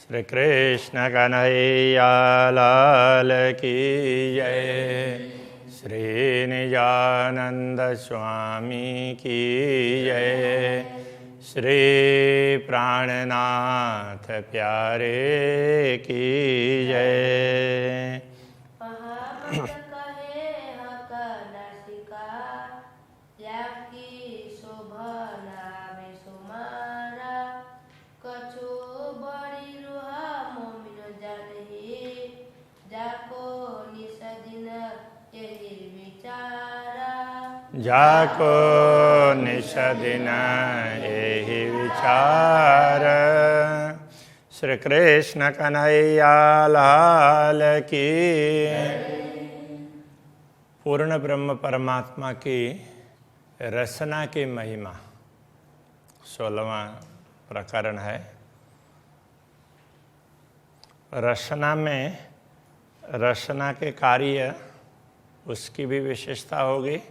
श्री कृष्ण कन्हैया लाल की जय। श्री निजानंद स्वामी की जय। श्री प्राणनाथ प्यारे की जय। जाको निषदिन यही विचार। श्री कृष्ण कन्हैया लाल की। पूर्ण ब्रह्म परमात्मा की रसना की महिमा 16वां प्रकरण है। रसना में रसना के कार्य उसकी भी विशेषता होगी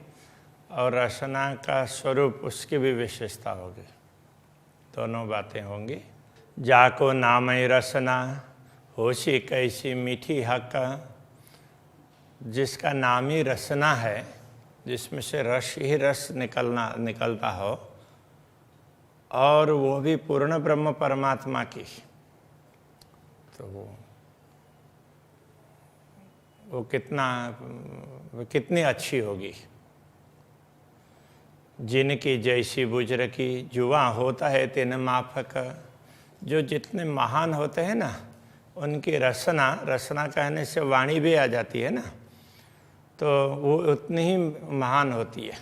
और रसना का स्वरूप उसकी भी विशेषता होगी। दोनों बातें होंगी। जाको नामय रसना होशी कैसी मीठी हक। जिसका नाम ही रसना है, जिसमें से रस ही रस निकलता हो, और वो भी पूर्ण ब्रह्म परमात्मा की, तो वो कितनी अच्छी होगी। जिनकी जैसी बुज्र की जुआ होता है तेन माफक। जो जितने महान होते हैं ना, उनकी रसना कहने से वाणी भी आ जाती है ना, तो वो उतनी ही महान होती है।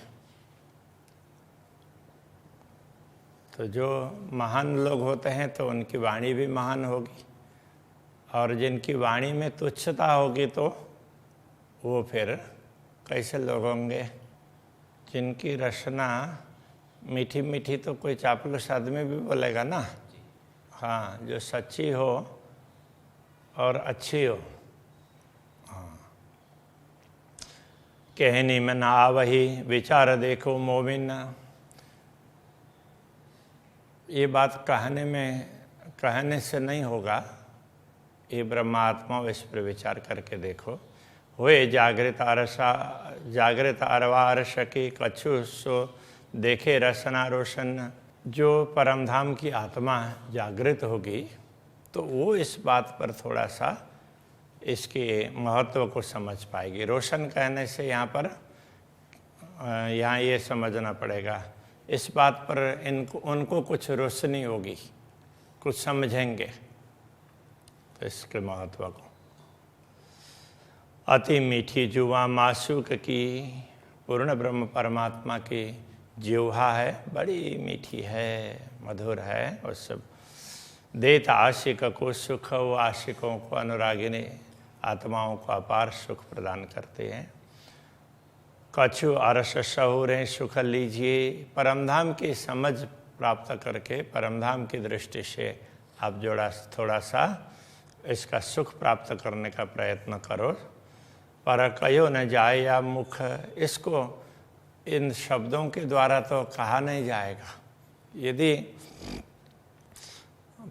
तो जो महान लोग होते हैं तो उनकी वाणी भी महान होगी, और जिनकी वाणी में तुच्छता होगी तो वो फिर कैसे लोग होंगे। जिनकी रसना मीठी मीठी तो कोई चापलूस आदमी भी बोलेगा ना। हाँ, जो सच्ची हो और अच्छी हो। हाँ, कहनी में ना आवही विचार देखो मोमिन। ये बात कहने से नहीं होगा, ये ब्रह्मात्मा इस पर विचार करके देखो। हुए जागृत अरवारस की कछु सो देखे रसना रोशन। जो परमधाम की आत्मा जागृत होगी तो वो इस बात पर थोड़ा सा इसके महत्व को समझ पाएगी। रोशन कहने से यहाँ ये समझना पड़ेगा, इस बात पर उनको कुछ रोशनी होगी, कुछ समझेंगे तो इसके महत्व को। अति मीठी जुआ मासूक की। पूर्ण ब्रह्म परमात्मा की जिह्वा है, बड़ी मीठी है, मधुर है, और सब देता आशिक को सुख। वो आशिकों को, अनुरागिनी आत्माओं को अपार सुख प्रदान करते हैं। कछु अरस शहुरें सुख लीजिए। परमधाम की समझ प्राप्त करके, परमधाम की दृष्टि से आप थोड़ा सा इसका सुख प्राप्त करने का प्रयत्न करो। पर कहो न जाए या मुख। इसको इन शब्दों के द्वारा तो कहा नहीं जाएगा। यदि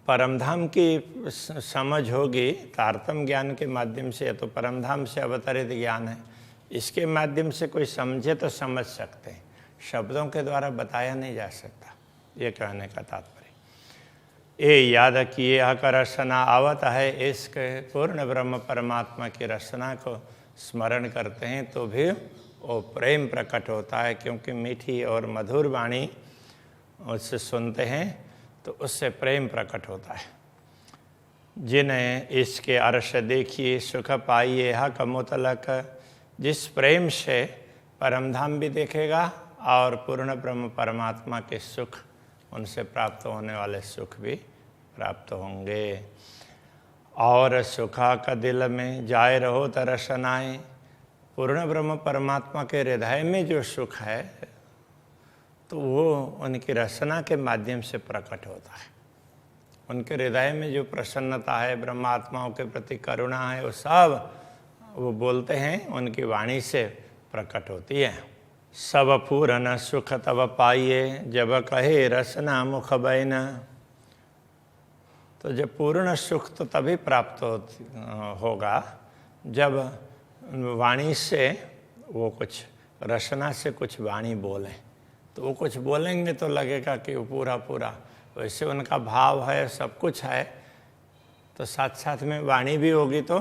परमधाम की समझ होगी तारतम ज्ञान के माध्यम से, तो परमधाम से अवतरित ज्ञान है, इसके माध्यम से कोई समझे तो समझ सकते हैं, शब्दों के द्वारा बताया नहीं जा सकता। ये कहने का तात्पर्य। ये याद किए का रसना आवत है। इसके पूर्ण ब्रह्म परमात्मा की रसना को स्मरण करते हैं तो भी वो प्रेम प्रकट होता है, क्योंकि मीठी और मधुर वाणी उससे सुनते हैं तो उससे प्रेम प्रकट होता है। जिन्हें इसके अर्श देखिए सुख पाइए हक मुतलक। जिस प्रेम से परमधाम भी देखेगा और पूर्ण ब्रह्म परमात्मा के सुख, उनसे प्राप्त होने वाले सुख भी प्राप्त होंगे। और सुखा का दिल में जाए रहो तरसनाए। पूर्ण ब्रह्म परमात्मा के हृदय में जो सुख है तो वो उनकी रसना के माध्यम से प्रकट होता है। उनके हृदय में जो प्रसन्नता है, ब्रह्मात्माओं के प्रति करुणा है, वो सब वो बोलते हैं, उनकी वाणी से प्रकट होती है। सब पूर्ण सुख तब पाइए जब कहे रसना मुख बैन। तो जब पूर्ण सुख तो तभी प्राप्त होगा जब वाणी से वो कुछ रचना से कुछ वाणी बोलें। तो वो कुछ बोलेंगे तो लगेगा कि वो पूरा पूरा, वैसे उनका भाव है, सब कुछ है, तो साथ साथ में वाणी भी होगी तो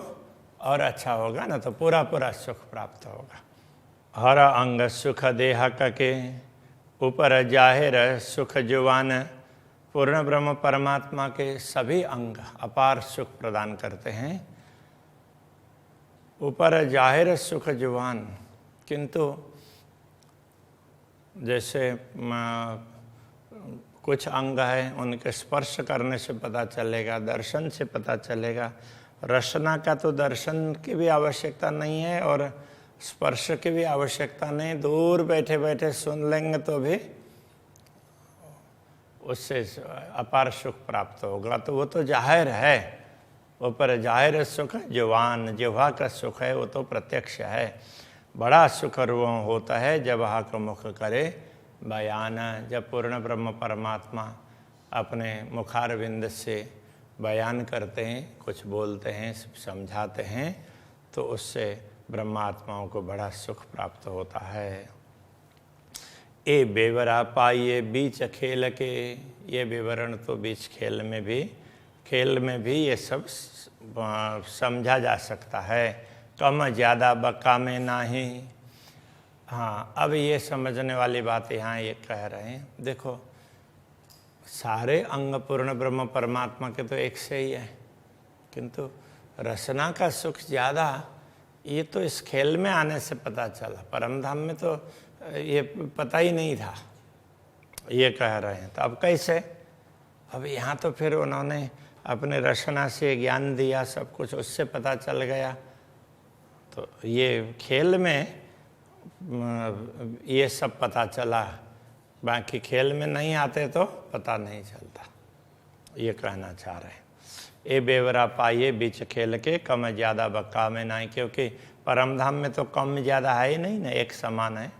और अच्छा होगा ना, तो पूरा पूरा सुख प्राप्त होगा। हर अंग सुख देह के ऊपर जाहिर सुख जुवान, पूर्ण ब्रह्म परमात्मा के सभी अंग अपार सुख प्रदान करते हैं। ऊपर जाहिर सुख जुवान, किंतु जैसे कुछ अंग है उनके स्पर्श करने से पता चलेगा, दर्शन से पता चलेगा। रचना का तो दर्शन की भी आवश्यकता नहीं है और स्पर्श की भी आवश्यकता नहीं, दूर बैठे बैठे सुन लेंगे तो भी उससे अपार सुख प्राप्त होगा। तो वो तो जाहिर है, वो पर जाहिर सुख जुबान, जिह्वा का सुख है, वो तो प्रत्यक्ष है। बड़ा सुख वो होता है जब हाक मुख करे बयान, जब पूर्ण ब्रह्म परमात्मा अपने मुखारविंद से बयान करते हैं, कुछ बोलते हैं, समझाते हैं, तो उससे ब्रह्मात्माओं को बड़ा सुख प्राप्त होता है। ए बेवरा पाइए बीच खेल के, ये विवरण तो बीच खेल में भी ये सब समझा जा सकता है। कम ज़्यादा बका में नाही। हाँ, अब ये समझने वाली बात यहाँ ये कह रहे हैं, देखो सारे अंग पूर्ण ब्रह्म परमात्मा के तो एक से ही है, किंतु रचना का सुख ज़्यादा, ये तो इस खेल में आने से पता चला, परमधाम में तो ये पता ही नहीं था, ये कह रहे हैं। तो अब कैसे? अब यहाँ तो फिर उन्होंने अपने रचना से ज्ञान दिया, सब कुछ उससे पता चल गया। तो ये खेल में ये सब पता चला, बाकी खेल में नहीं आते तो पता नहीं चलता, ये कहना चाह रहे हैं। ए बेवरा पाइए बीच खेल के, कम ज़्यादा बक्का में नहीं, क्योंकि परमधाम में तो कम ज़्यादा है ही नहीं ना, एक समान है।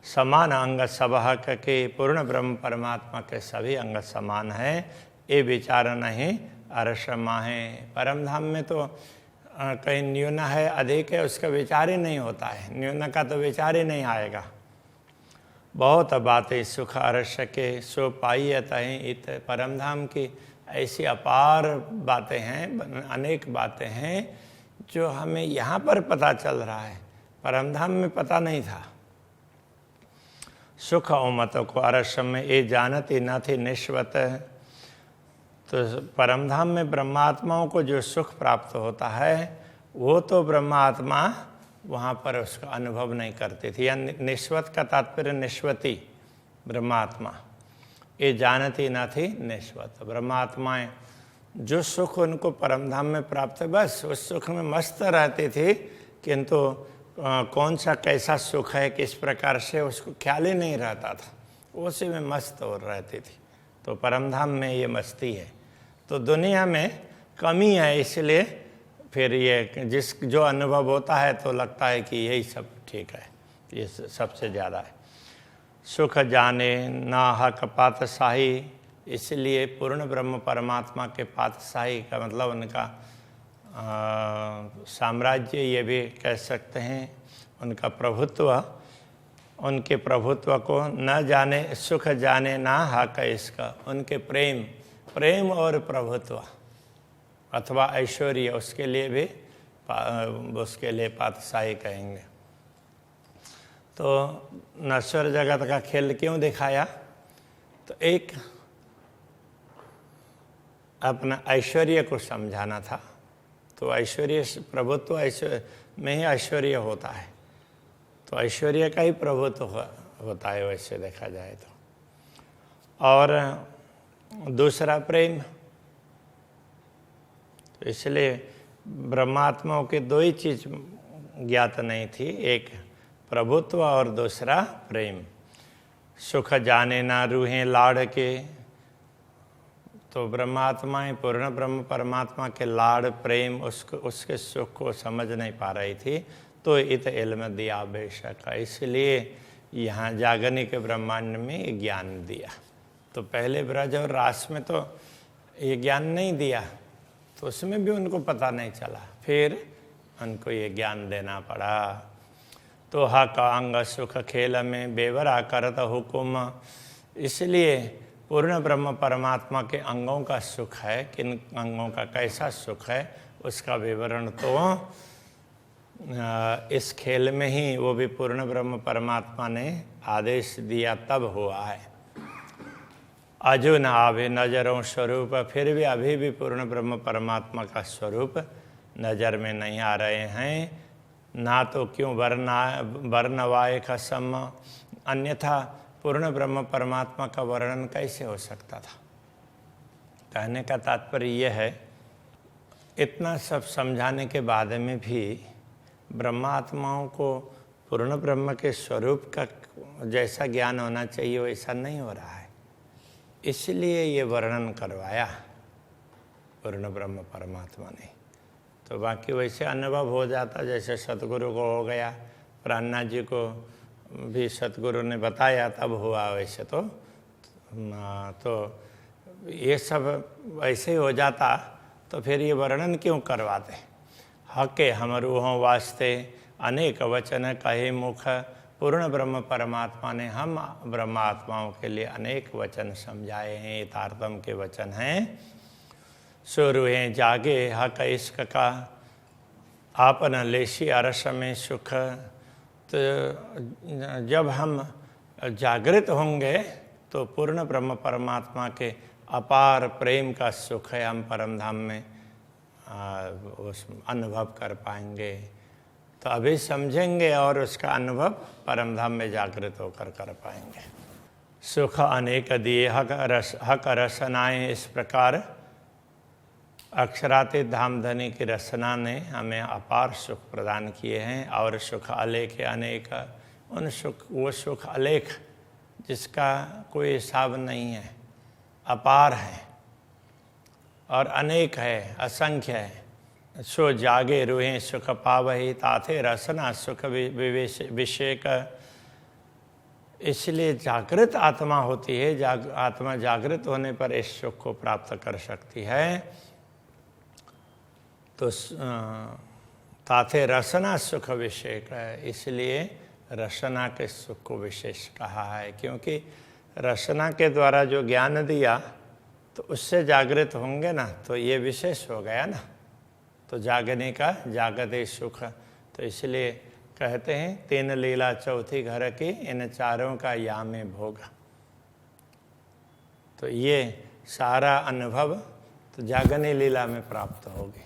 समान अंग सब हक के, पूर्ण ब्रह्म परमात्मा के सभी अंग समान है। ये विचार नहीं अरसमा है। परमधाम में तो कहीं न्यून है अधिक है उसका विचार ही नहीं होता है, न्यून का तो विचार ही नहीं आएगा। बहुत बातें सुख अरस के सो पाई तहीं इत, परमधाम की ऐसी अपार बातें हैं, अनेक बातें हैं जो हमें यहाँ पर पता चल रहा है, परमधाम में पता नहीं था। सुख उमत को अरस में ये जानती न थी निश्वत। तो परमधाम में ब्रह्मात्माओं को जो सुख प्राप्त होता है वो तो ब्रह्मात्मा वहाँ पर उसका अनुभव नहीं करती थी। या निश्वत का तात्पर्य निश्वती, ब्रह्मात्मा। ये जानती न थी निश्वत। ब्रह्मात्माएं जो सुख उनको परमधाम में प्राप्त है बस उस सुख में मस्त रहती थी, किंतु कौन सा कैसा सुख है किस प्रकार से उसको ख्याल ही नहीं रहता था, उसी में मस्त हो रहती थी। तो परमधाम में ये मस्ती है। तो दुनिया में कमी है, इसलिए फिर ये जो अनुभव होता है तो लगता है कि यही सब ठीक है, ये सबसे ज़्यादा है। सुख जाने ना हक पातशाही, इसलिए पूर्ण ब्रह्म परमात्मा के पातशाही का मतलब उनका साम्राज्य, ये भी कह सकते हैं उनका प्रभुत्व। उनके प्रभुत्व को न जाने, सुख जाने ना हक इसका, उनके प्रेम और प्रभुत्व अथवा ऐश्वर्य, उसके लिए भी उसके लिए पातशाही कहेंगे। तो नश्वर जगत का खेल क्यों दिखाया? तो एक अपना ऐश्वर्य को समझाना था। तो ऐश्वर्य, प्रभुत्व ऐश्वर्य में ही ऐश्वर्य होता है, तो ऐश्वर्य का ही प्रभुत्व होता है वैसे देखा जाए तो। और दूसरा प्रेम। तो इसलिए ब्रह्मात्माओं के दो ही चीज ज्ञात नहीं थी, एक प्रभुत्व और दूसरा प्रेम। सुख जाने ना रूहें लाड़ के, तो ब्रह्मात्माएं पूर्ण ब्रह्म परमात्मा के लाड़ प्रेम उसके सुख को समझ नहीं पा रही थी। तो इत इल्म दिया बेशक, इसलिए यहाँ जागनिक ब्रह्मांड में ज्ञान दिया। तो पहले ब्रज और रास में तो ये ज्ञान नहीं दिया तो उसमें भी उनको पता नहीं चला, फिर उनको ये ज्ञान देना पड़ा। तो हा का अंग सुख खेल में बेवरा करत हुकुम, इसलिए पूर्ण ब्रह्म परमात्मा के अंगों का सुख है, किन अंगों का कैसा सुख है उसका विवरण तो इस खेल में ही वो भी पूर्ण ब्रह्म परमात्मा ने आदेश दिया तब हुआ है। अजो न आवे नजरों स्वरूप, फिर भी अभी भी पूर्ण ब्रह्म परमात्मा का स्वरूप नज़र में नहीं आ रहे हैं। ना तो क्यों वर्णवाय का सम, अन्यथा पूर्ण ब्रह्म परमात्मा का वर्णन कैसे हो सकता था। कहने का तात्पर्य यह है, इतना सब समझाने के बाद में भी ब्रह्मात्माओं को पूर्ण ब्रह्म के स्वरूप का जैसा ज्ञान होना चाहिए वैसा नहीं हो रहा है, इसलिए ये वर्णन करवाया पूर्ण ब्रह्म परमात्मा ने। तो बाकी वैसे अनुभव हो जाता, जैसे सतगुरु को हो गया, प्राणनाथ जी को भी सतगुरु ने बताया तब हुआ, वैसे तो ये सब वैसे ही हो जाता तो फिर ये वर्णन क्यों करवाते। हके हमरू हों वास्ते अनेक वचन कहे मुख, पूर्ण ब्रह्म परमात्मा ने हम ब्रह्मात्माओं के लिए अनेक वचन समझाए हैं, तारतम के वचन हैं। सुरुहे जागे हक इश्क का, आपन लेशी अरस में सुख। तो जब हम जागृत होंगे तो पूर्ण ब्रह्म परमात्मा के अपार प्रेम का सुख है हम परम धाम में उस अनुभव कर पाएंगे। तो अभी समझेंगे और उसका अनुभव परम धाम में जागृत होकर कर पाएंगे। सुख अनेक दिए हक रसनाएँ, इस प्रकार अक्षरातीत धामधनी की रचना ने हमें अपार सुख प्रदान किए हैं। और सुख अलेख अनेक, उन सुख वो सुख अलेख जिसका कोई हिसाब नहीं है, अपार है और अनेक है, असंख्य है। सो जागे रूहें सुख पावही, ताथे रसना सुख विषेक। इसलिए जागृत आत्मा होती है, आत्मा जागृत होने पर इस सुख को प्राप्त कर सकती है। तो ताथे रसना सुख विषेक है, इसलिए रसना के सुख को विशेष कहा है, क्योंकि रसना के द्वारा जो ज्ञान दिया तो उससे जागृत होंगे ना, तो ये विशेष हो गया ना, तो जागने का जागते सुख। तो इसलिए कहते हैं तीन लीला चौथी घर की, इन चारों का या में भोग। तो ये सारा अनुभव तो जागने लीला में प्राप्त होगी,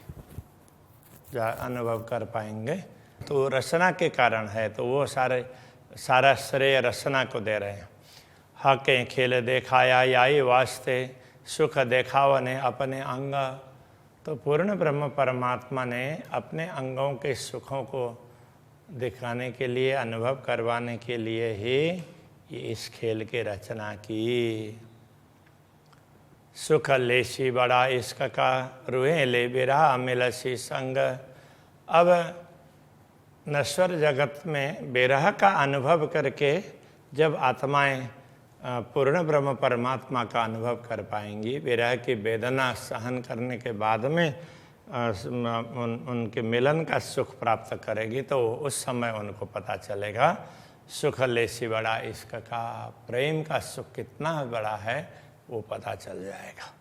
अनुभव कर पाएंगे। तो रचना के कारण है, तो वो सारा श्रेय रचना को दे रहे हैं। हकें खेल देखाया याई वास्ते, सुख देखावा ने अपने अंग। तो पूर्ण ब्रह्म परमात्मा ने अपने अंगों के सुखों को दिखाने के लिए, अनुभव करवाने के लिए ही ये इस खेल की रचना की। सुख लेसी बड़ा इश्क का, रूहे ले बिरहा मिलसी संग। अब नश्वर जगत में बिरह का अनुभव करके जब आत्माएं पूर्ण ब्रह्म परमात्मा का अनुभव कर पाएंगी, विरह की वेदना सहन करने के बाद में उनके मिलन का सुख प्राप्त करेगी, तो उस समय उनको पता चलेगा सुख लेसी बड़ा इश्क का, प्रेम का सुख कितना बड़ा है वो पता चल जाएगा।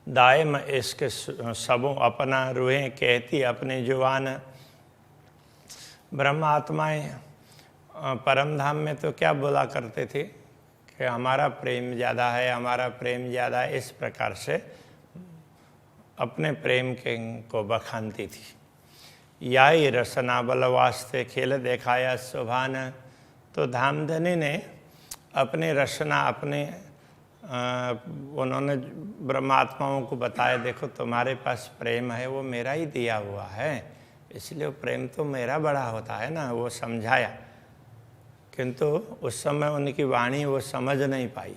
दायम इश्क सबों अपना, रूहें कहती अपनी जुबान। ब्रह्म आत्माएँ परम धाम में तो क्या बोला करते थे कि हमारा प्रेम ज़्यादा है, हमारा प्रेम ज़्यादा है, इस प्रकार से अपने प्रेम के को बखानती थी। याई रसना बल वास्ते खेल देखाया सुभान। तो धामधनी ने अपने रचना अपने उन्होंने ब्रह्मात्माओं को बताया, देखो तुम्हारे पास प्रेम है वो मेरा ही दिया हुआ है, इसलिए प्रेम तो मेरा बड़ा होता है ना, वो समझाया। किंतु उस समय उनकी वाणी वो समझ नहीं पाई,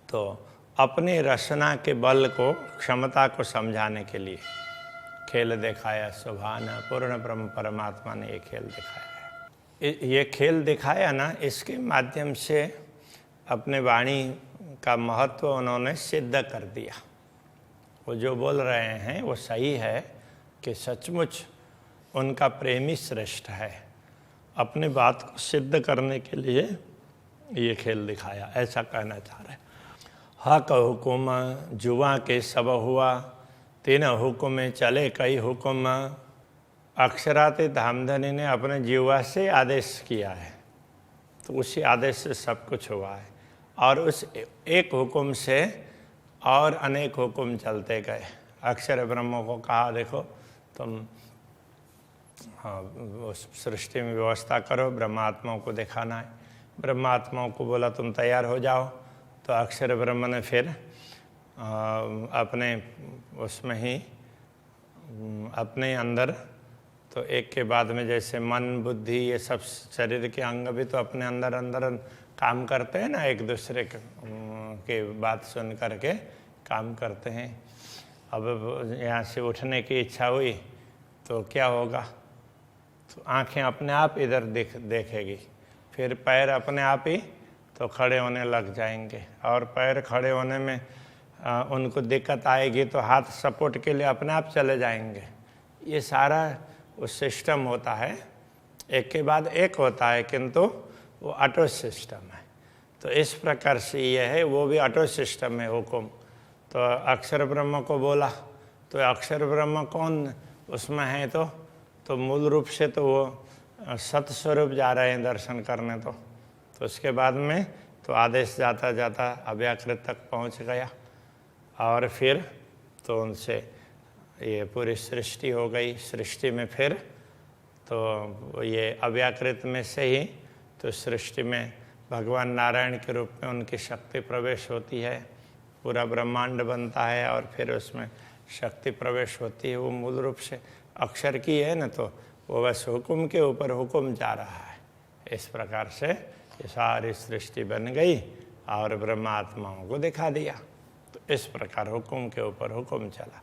तो अपनी रचना के बल को, क्षमता को समझाने के लिए खेल दिखाया सुभान। पूर्ण ब्रह्म परमात्मा ने ये खेल दिखाया है। ये खेल दिखाया ना, इसके माध्यम से अपने वाणी का महत्व उन्होंने सिद्ध कर दिया। वो जो बोल रहे हैं वो सही है कि सचमुच उनका प्रेमी श्रेष्ठ है। अपनी बात को सिद्ध करने के लिए ये खेल दिखाया, ऐसा कहना चाह रहे। हक हुकुम जुआ के सब हुआ, तीन हुक्म चले कई हुक्म। अक्षराते धामधनी ने अपने जीवा से आदेश किया है, तो उसी आदेश से सब कुछ हुआ है, और उस एक हुक्म से और अनेक हुक्म चलते गए। अक्षर ब्रह्म को कहा देखो तुम उस सृष्टि में व्यवस्था करो, ब्रह्मात्माओं को दिखाना है। ब्रह्मात्माओं को बोला तुम तैयार हो जाओ, तो अक्षर ब्रह्म ने फिर अपने उसमें ही अपने अंदर, तो एक के बाद में जैसे मन बुद्धि ये सब शरीर के अंग भी तो अपने अंदर अंदर काम करते हैं ना, एक दूसरे के बात सुन करके काम करते हैं। अब यहाँ से उठने की इच्छा हुई तो क्या होगा, तो आंखें अपने आप इधर देखेगी, फिर पैर अपने आप ही तो खड़े होने लग जाएंगे, और पैर खड़े होने में उनको दिक्कत आएगी तो हाथ सपोर्ट के लिए अपने आप चले जाएंगे। ये सारा उस सिस्टम होता है, एक के बाद एक होता है, किंतु वो ऑटो सिस्टम है। तो इस प्रकार से ये है, वो भी ऑटो सिस्टम है हुकुम। तो अक्षर ब्रह्म को बोला, तो अक्षर ब्रह्म कौन उसमें है, तो मूल रूप से तो वो सतस्वरूप जा रहे हैं दर्शन करने। तो उसके बाद में तो आदेश जाता जाता अव्याकृत तक पहुंच गया, और फिर तो उनसे ये पूरी सृष्टि हो गई। सृष्टि में फिर तो ये अव्याकृत में से ही तो सृष्टि में भगवान नारायण के रूप में उनकी शक्ति प्रवेश होती है, पूरा ब्रह्मांड बनता है, और फिर उसमें शक्ति प्रवेश होती है। वो मूल रूप से अक्षर की है न, तो वो बस हुक्म के ऊपर हुक्म जा रहा है। इस प्रकार से ये सारी सृष्टि बन गई और ब्रह्मात्माओं को दिखा दिया। तो इस प्रकार हुक्म के ऊपर हुक्म चला।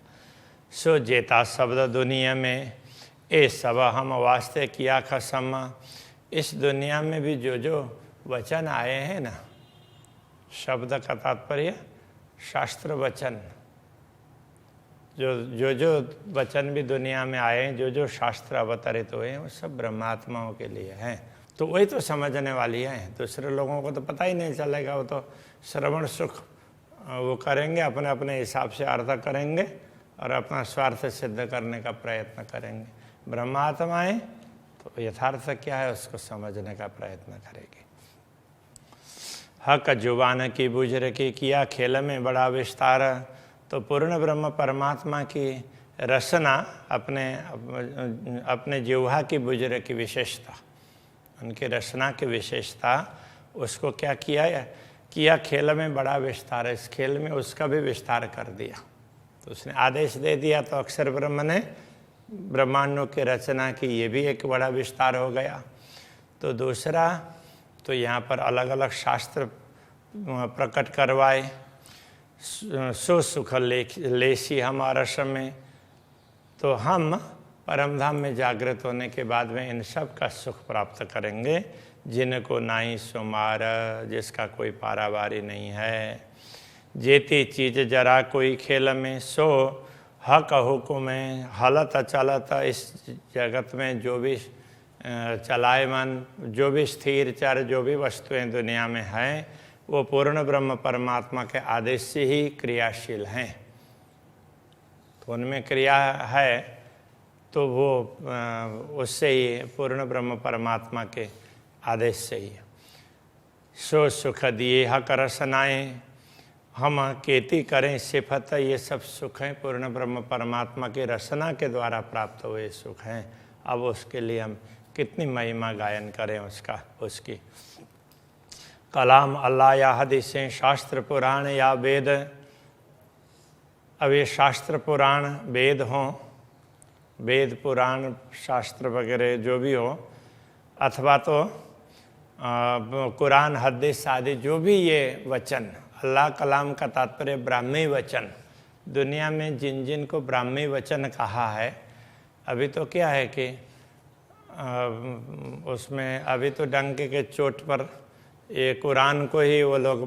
सो जेता शब्द दुनिया में ए सब हम वास्ते किया खसम। इस दुनिया में भी जो जो वचन आए हैं ना, शब्द का तात्पर्य शास्त्र वचन, जो वचन भी दुनिया में आए हैं, जो शास्त्र अवतरित हुए हैं, वो सब ब्रह्मात्माओं के लिए हैं। तो वही तो समझने वाली है, दूसरे लोगों को तो पता ही नहीं चलेगा। वो तो श्रवण सुख वो करेंगे, अपने अपने हिसाब से अर्थ करेंगे और अपना स्वार्थ सिद्ध करने का प्रयत्न करेंगे। ब्रह्मात्माएं तो यथार्थ क्या है उसको समझने का प्रयत्न करेंगे। हक जुबान की बुझ रखी किया खेल में बड़ा विस्तार। तो पूर्ण ब्रह्म परमात्मा की रचना अपने जिह्वा की बुझ की विशेषता, उनकी रचना की विशेषता, उसको क्या किया खेल में बड़ा विस्तार है। इस खेल में उसका भी विस्तार कर दिया। तो उसने आदेश दे दिया, तो अक्षर ब्रह्म ने ब्रह्मांडों की रचना की, ये भी एक बड़ा विस्तार हो गया। तो दूसरा, तो यहाँ पर अलग अलग शास्त्र प्रकट करवाए। सो सुख लेसी हम रस में, तो हम परमधाम में जागृत होने के बाद में इन सब का सुख प्राप्त करेंगे। जिनको नाई सुमार, जिसका कोई पारावारी नहीं है। जेती चीज जरा कोई खेल में, सो हक हुकुम हलत चलत। इस जगत में जो भी चलायमान, जो भी स्थिर चर, जो भी वस्तुएं दुनिया में हैं, वो पूर्ण ब्रह्म परमात्मा के आदेश से ही क्रियाशील हैं। तो उनमें क्रिया है तो वो उससे ही पूर्ण ब्रह्म परमात्मा के आदेश से ही। सो सुख दिए हक रसनाएँ, हम खेती करें सिफत। ये सब सुख हैं पूर्ण ब्रह्म परमात्मा की रचना के द्वारा प्राप्त हुए सुख हैं। अब उसके लिए हम कितनी महिमा गायन करें उसकी। कलाम अल्लाह या हदीसें, शास्त्र पुराण या वेद। अब ये शास्त्र पुराण वेद हों, वेद पुराण शास्त्र वगैरह जो भी हो, अथवा तो कुरान हदीस आदि जो भी ये वचन, अल्लाह कलाम का तात्पर्य ब्राह्मी वचन। दुनिया में जिन जिन को ब्राह्मी वचन कहा है, अभी तो क्या है कि उसमें अभी तो डंके के चोट पर ये कुरान को ही वो लोग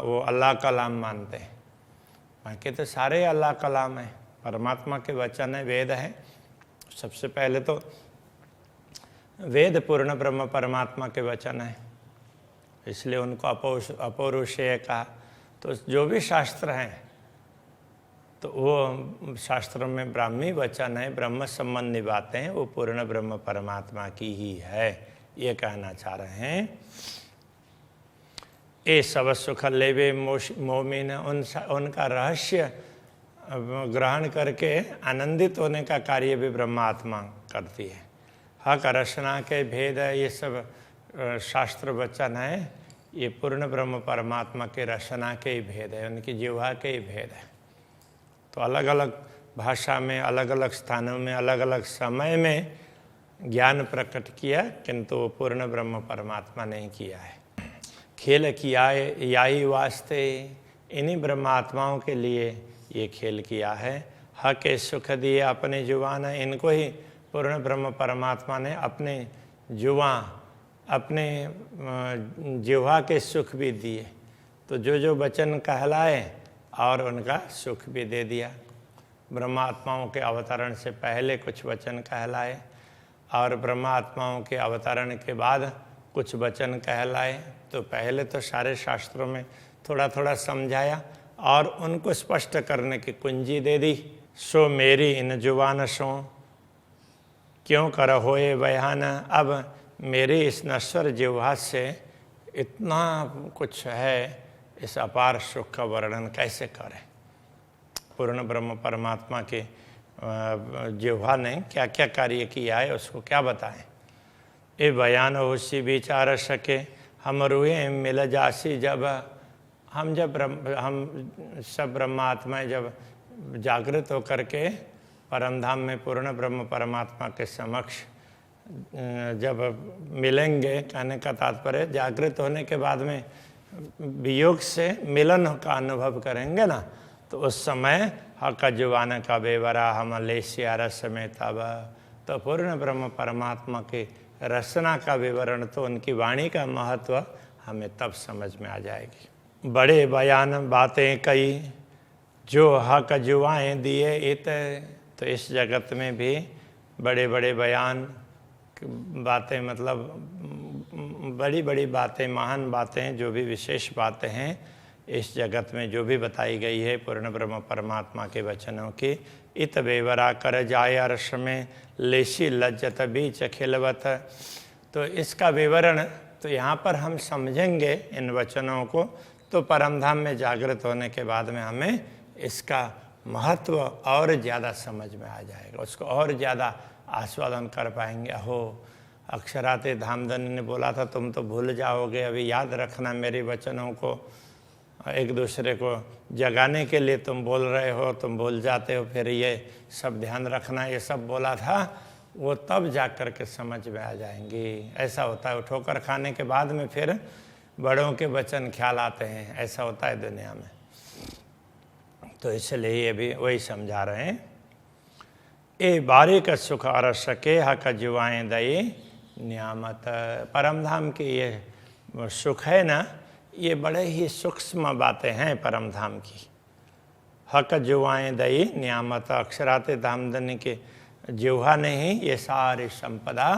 वो अल्लाह कलाम मानते हैं, बाकी तो सारे अल्लाह कलाम है, परमात्मा के वचन है, वेद है। सबसे पहले तो वेद पूर्ण ब्रह्म परमात्मा के वचन है, इसलिए उनको अपौरुषेय कहा। तो जो भी शास्त्र हैं तो वो शास्त्रों में ब्राह्मी वचन है, ब्रह्म संबंधी बातें हैं, वो पूर्ण ब्रह्म परमात्मा की ही है, ये कहना चाह रहे हैं। ए सब सुख लेवे मोमिन, उनका रहस्य ग्रहण करके आनंदित होने का कार्य भी ब्रह्मात्मा करती है। हक रचना के भेद, ये सब शास्त्र वचन है, ये पूर्ण ब्रह्म परमात्मा के रचना के ही भेद है, उनकी जिह्वा के ही भेद है। तो अलग अलग भाषा में, अलग अलग स्थानों में, अलग अलग समय में ज्ञान प्रकट किया, किंतु पूर्ण ब्रह्म परमात्मा ने किया है। खेल किया है याही वास्ते, इन्हीं ब्रह्मात्माओं के लिए ये खेल किया है। हक सुख दिए अपने जुबान, इनको ही पूर्ण ब्रह्म परमात्मा ने अपने जुबां, अपने जिह्वा के सुख भी दिए। तो जो वचन कहलाए और उनका सुख भी दे दिया। ब्रह्मात्माओं के अवतरण से पहले कुछ वचन कहलाए और ब्रह्मात्माओं के अवतरण के बाद कुछ वचन कहलाए। तो पहले तो सारे शास्त्रों में थोड़ा थोड़ा समझाया और उनको स्पष्ट करने की कुंजी दे दी। सो मेरी इन जुबान सो क्यों कर होए बयान, अब मेरी इस नश्वर जिह्वा से इतना कुछ है, इस अपार सुख का वर्णन कैसे करें। पूर्ण ब्रह्म परमात्मा के जिह्वा ने क्या क्या कार्य किया है उसको क्या बताएं। ये बयान होशी विचार सके हम रुए मिल जासी, जब हम सब ब्रह्मात्माएं जब जागृत होकर के परमधाम में पूर्ण ब्रह्म परमात्मा के समक्ष जब मिलेंगे, कहने का तात्पर्य जागृत होने के बाद में वियोग से मिलन का अनुभव करेंगे ना, तो उस समय हक जुबान का बेवरा हम लेसिया रस में तब, तो पूर्ण ब्रह्म परमात्मा की रचना का विवरण, तो उनकी वाणी का महत्व हमें तब समझ में आ जाएगी। बड़े बयान बातें कई जो हक जुबाएँ दिए इत, तो इस जगत में भी बड़े बड़े बयान बातें, मतलब बड़ी बड़ी बातें, महान बातें, जो भी विशेष बातें हैं इस जगत में जो भी बताई गई है पूर्ण ब्रह्म परमात्मा के वचनों की, इत बेवरा कर जाय अर्श में लेशी लज्जत बीच खिलवत। तो इसका विवरण तो यहाँ पर हम समझेंगे इन वचनों को, तो परमधाम में जागृत होने के बाद में हमें इसका महत्व और ज़्यादा समझ में आ जाएगा, उसको और ज़्यादा आस्वादन कर पाएंगे। हो अक्षराते धामधनी ने बोला था तुम तो भूल जाओगे, अभी याद रखना मेरे वचनों को, एक दूसरे को जगाने के लिए तुम बोल रहे हो, तुम भूल जाते हो, फिर ये सब ध्यान रखना, ये सब बोला था, वो तब जा कर के समझ में आ जाएंगी। ऐसा होता है, ठोकर खाने के बाद में फिर बड़ों के वचन ख्याल आते हैं, ऐसा होता है दुनिया में। तो इसलिए ये भी वही समझा रहे हैं। ए बारीक सुख अरस के हक जुआएं दई नियामत, परमधाम की ये सुख है ना, ये बड़े ही सूक्ष्म बातें हैं परमधाम की। हक जुआएं दई नियामत, अक्षराते धामधनी के जिह्वा ने ही ये सारी संपदा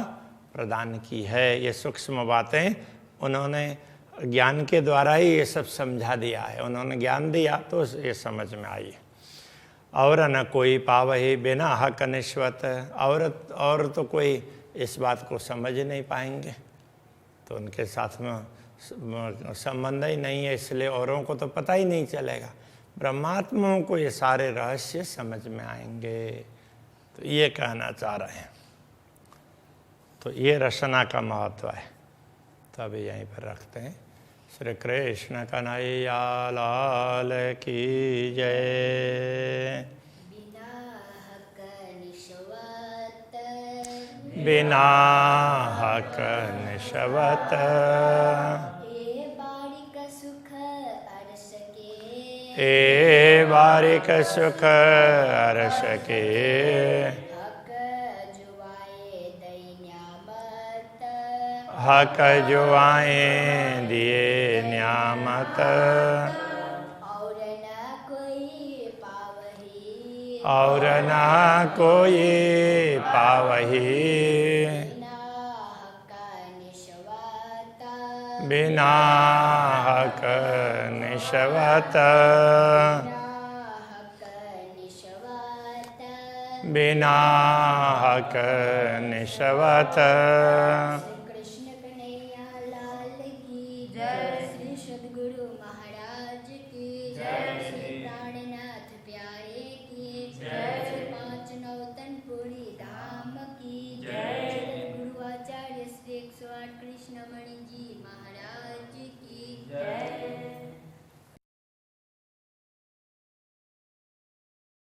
प्रदान की है। ये सूक्ष्म बातें उन्होंने ज्ञान के द्वारा ही ये सब समझा दिया है, उन्होंने ज्ञान दिया तो ये समझ में आई। और न कोई पावही बिना हक निश्वत, और तो कोई इस बात को समझ नहीं पाएंगे, तो उनके साथ में संबंध ही नहीं है, इसलिए औरों को तो पता ही नहीं चलेगा। ब्रह्मात्माओं को ये सारे रहस्य समझ में आएंगे, तो ये कहना चाह रहे हैं। तो ये रचना का महत्व है। तो अभी यहीं पर रखते हैं। श्री कृष्ण कन्हैया लाल की जय। बिना हक निशवत ए बारिक सुख अर्श के, हक जो आए दिए न्यामत, और ना कोई पावही, बिना हक निशवत, बिना हक निशवत।